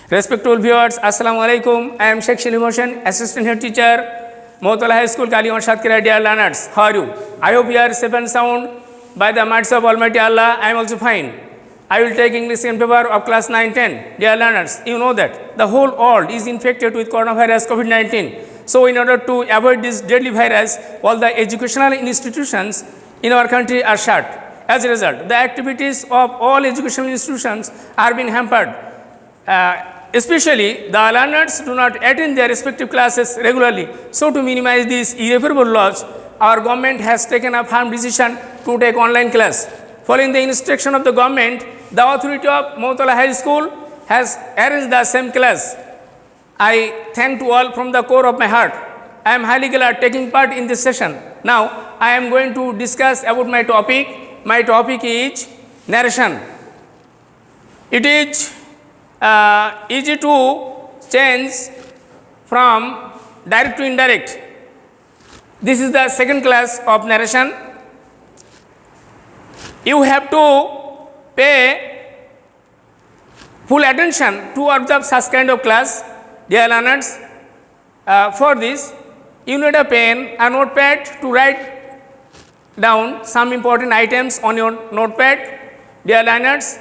Respectful viewers, Assalamu alaikum. I am Sheikh Shalim Hossain, Assistant Head Teacher, Mohtola High School, Kaliwan Shatkira. Dear learners, how are you? I hope you are safe and sound. By the mercy of Almighty Allah, I am also fine. I will take English second paper of class 9-10. Dear learners, you know that the whole world is infected with coronavirus COVID-19. So in order to avoid this deadly virus, all the educational institutions in our country are shut. As a result, the activities of all educational institutions are being hampered. Especially the learners do not attend their respective classes regularly. So to minimize these irreparable loss, our government has taken a firm decision to take online class. Following the instruction of the government, the authority of Mohtola High School has arranged the same class. I thank to all from the core of my heart. I am highly glad taking part in this session. Now I am going to discuss about my topic. My topic is narration. It is easy to change from direct to indirect. This is the second class of narration. You have to pay full attention to observe such kind of class, dear learners. For this, you need a pen, a notepad to write down some important items on your notepad. Dear learners,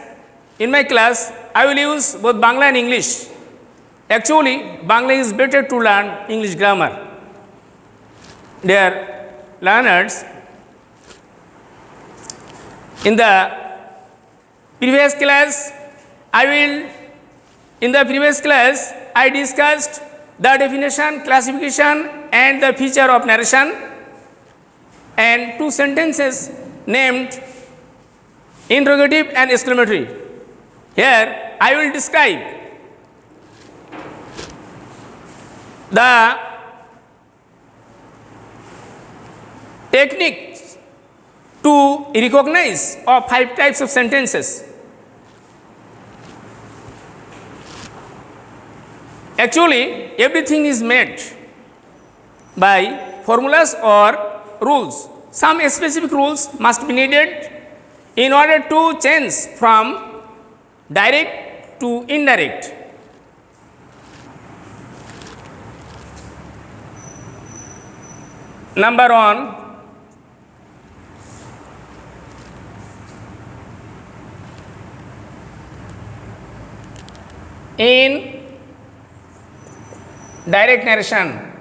in my class, I will use both Bangla and English. Actually, Bangla is better to learn English grammar. Dear learners, in the previous class, I discussed the definition, classification and the feature of narration and two sentences named interrogative and exclamatory. Here I will describe the techniques to recognize of 5 types of sentences. Actually, everything is made by formulas or rules. Some specific rules must be needed in order to change from direct to indirect. Number 1, in direct narration,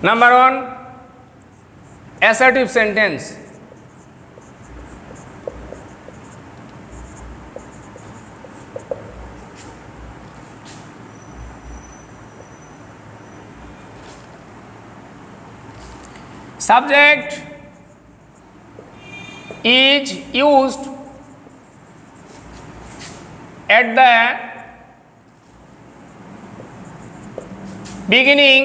number 1, assertive sentence. Subject is used at the beginning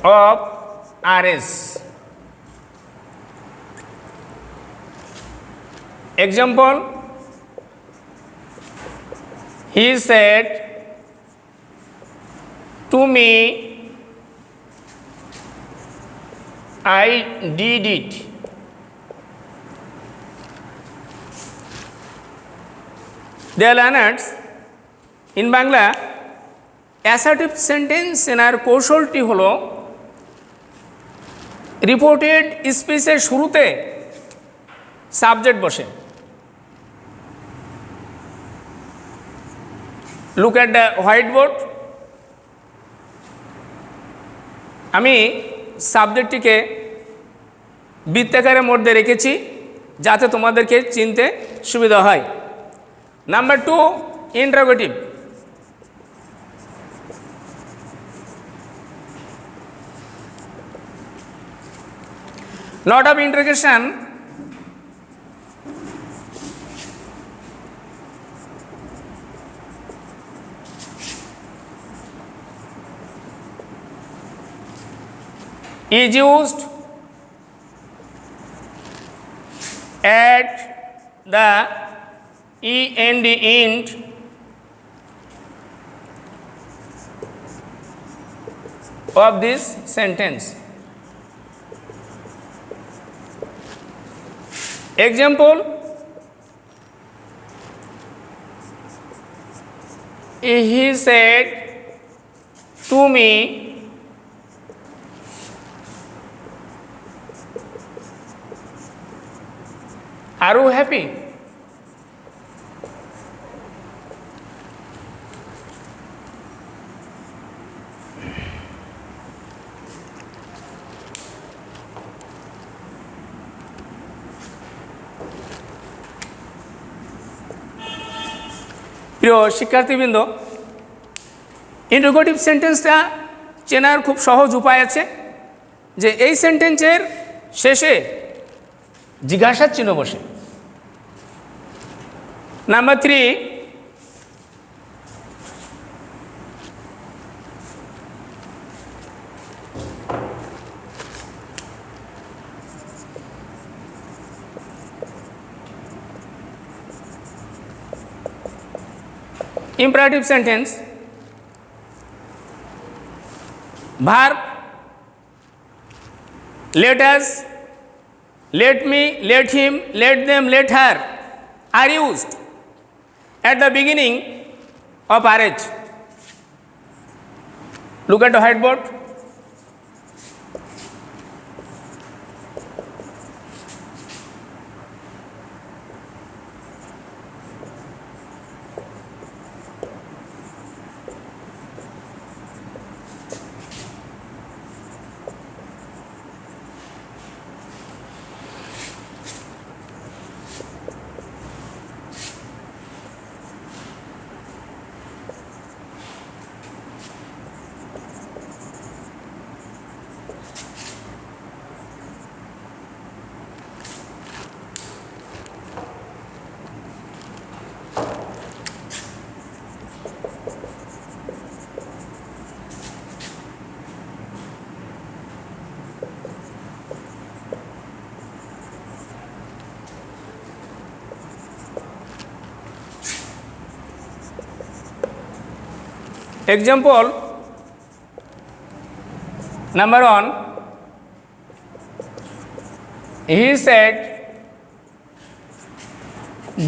of RS. Example, he said to me, I did it. Dear learners, in Bangla, assertive sentence এর কৌশলটি হলো reported স্পিচের শুরুতে subject বসে। Look at the whiteboard. আমি সাবজেক্টটিকে বৃত্তাকারের মধ্যে রেখেছি যাতে তোমাদেরকে চিনতে সুবিধা হয়। Number 2, interrogative. Lot of interrogation is used at the END int of this sentence. Example, he said to me, are you happy? প্রিয় শিক্ষার্থীবৃন্দ, ইন্টারোগেটিভ সেন্টেন্সটা চেনার খুব সহজ উপায় আছে যে এই সেন্টেন্সের শেষে জিজ্ঞাসার চিহ্ন বসে। Number 3, imperative sentence, verb let us, let me, let him, let them, let her are used at the beginning of RH. Look at the whiteboard. Example number 1, he said,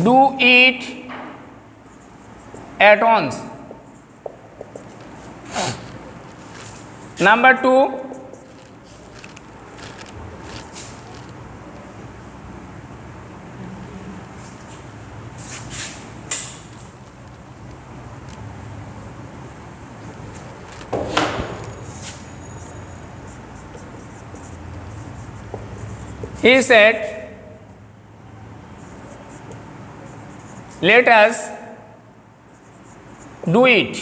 do it at once. Number 2, he said, let us do it.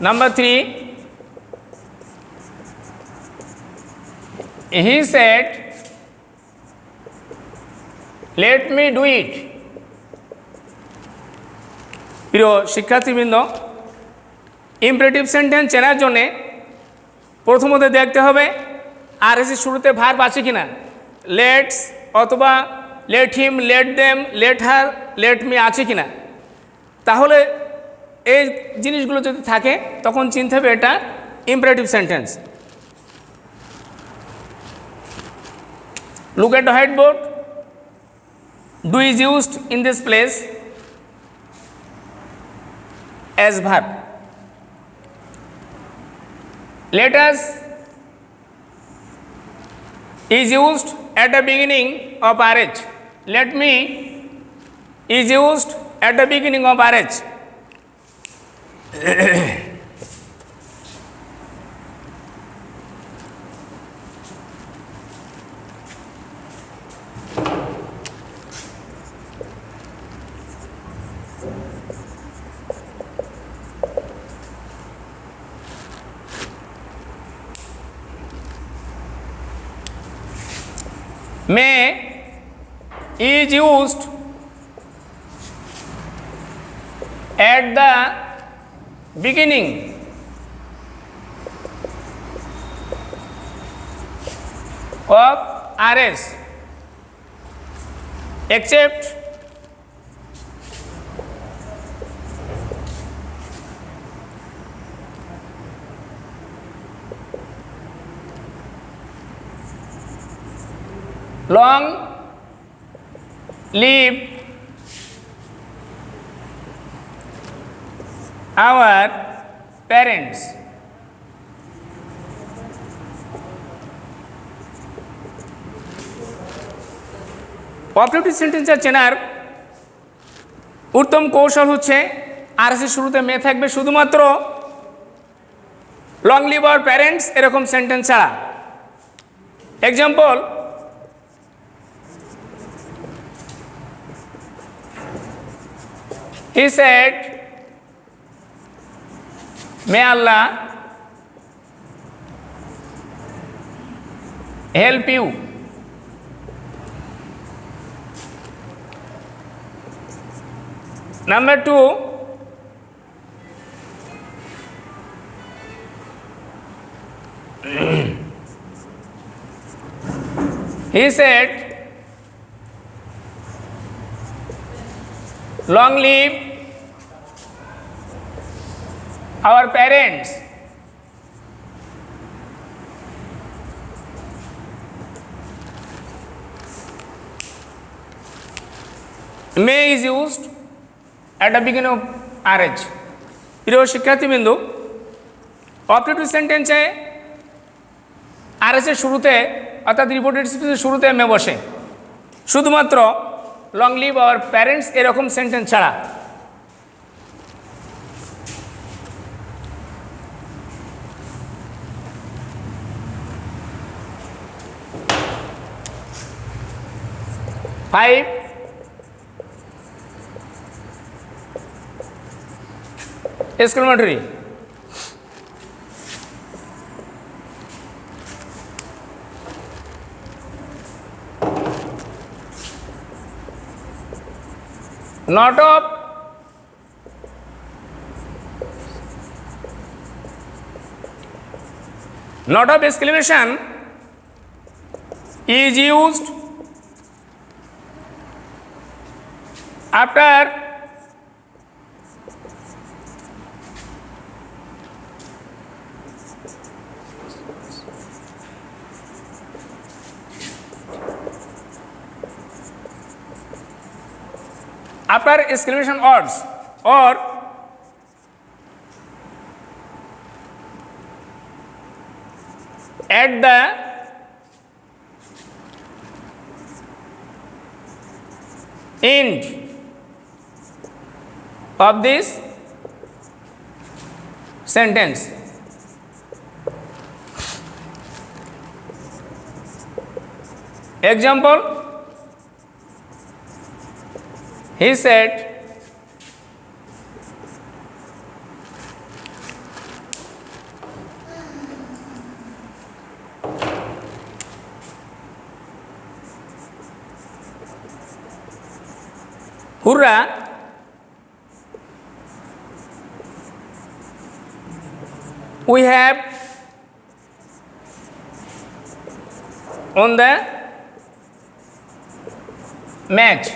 Number 3, he said, let me do it. প্রিয় শিক্ষার্থীবৃন্দ, imperative sentence চেনার জন্যে প্রথমত দেখতে হবে RAC শুরুতে verb আছে কিনা। লেটস অথবা let him, let them, let her, let me আছে কিনা। তাহলে এই জিনিসগুলো যদি থাকে তখন চিনতে হবে এটা imperative sentence. Look at the whiteboard. Do is used in this place as verb. Let us is used at the beginning of RH. Let me is used at the beginning of RH. May is used at the beginning of RS except long live our parents. Operative সেন্টেন্সের চেনার উত্তম কৌশল হচ্ছে আরএসের শুরুতে মে থাকবে শুধুমাত্র long live our parents এরকম sentence ছাড়া। Example, he said, may Allah help you. Number 2, he said, long live our parents. May is used at the beginning of RH. প্রিয় শিক্ষার্থীবৃন্দু, অপারেটিভ সেন্টেন্সে আরএসের শুরুতে অর্থাৎ রিপোর্টেড স্পিচের শুরুতে মে বসে শুধুমাত্র লং লিভ আওয়ার প্যারেন্টস এরকম সেন্টেন্স ছাড়া। Five, exclamatory. Not of exclamation is used after exclamation words or at the end of this sentence. Example, he said, hurrah, we have won the match.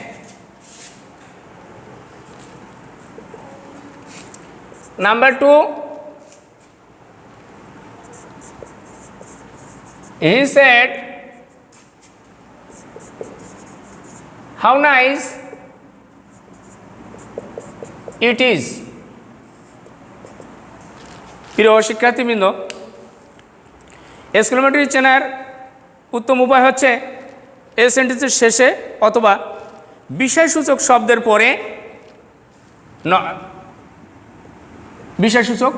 Number 2, he said, how nice it is. প্রিয় শিক্ষার্থীবৃন্দ, exclamatory চেনার উত্তম উপায় হচ্ছে এই সেন্টেন্সের শেষে অথবা বিষয়সূচক শব্দের পরে বিষয়সূচক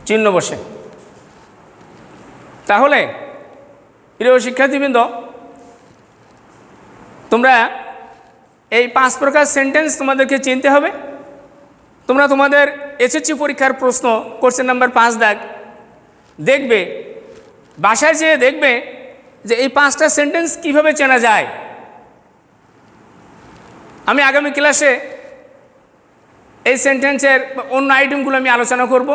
চিহ্ন বসে। তাহলে প্রিয় শিক্ষার্থীবৃন্দ, তোমরা এই 5 প্রকার সেন্টেন্স তোমাদেরকে চিনতে হবে। তোমরা তোমাদের এসএসসি পরীক্ষার প্রশ্ন কোশ্চেন নাম্বার 5 দাগ দেখবে, বাসায় যেয়ে দেখবে যে এই 5টা সেন্টেন্স কিভাবে চেনা যায়। আমি আগামী ক্লাসে এই সেন্টেন্সের অন্য আইটেমগুলো আমি আলোচনা করব।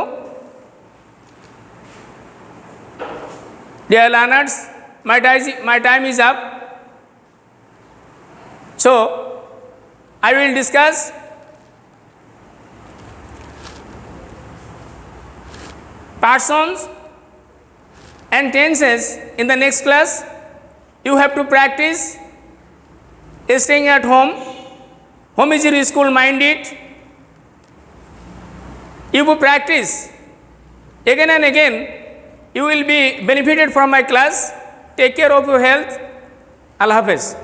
Dear learners, my time is up. So I will discuss persons and tenses in the next class. You have to practice staying at home is your school minded. If you practice again and again, you will be benefited from my class. Take care of your health. Allah Hafiz.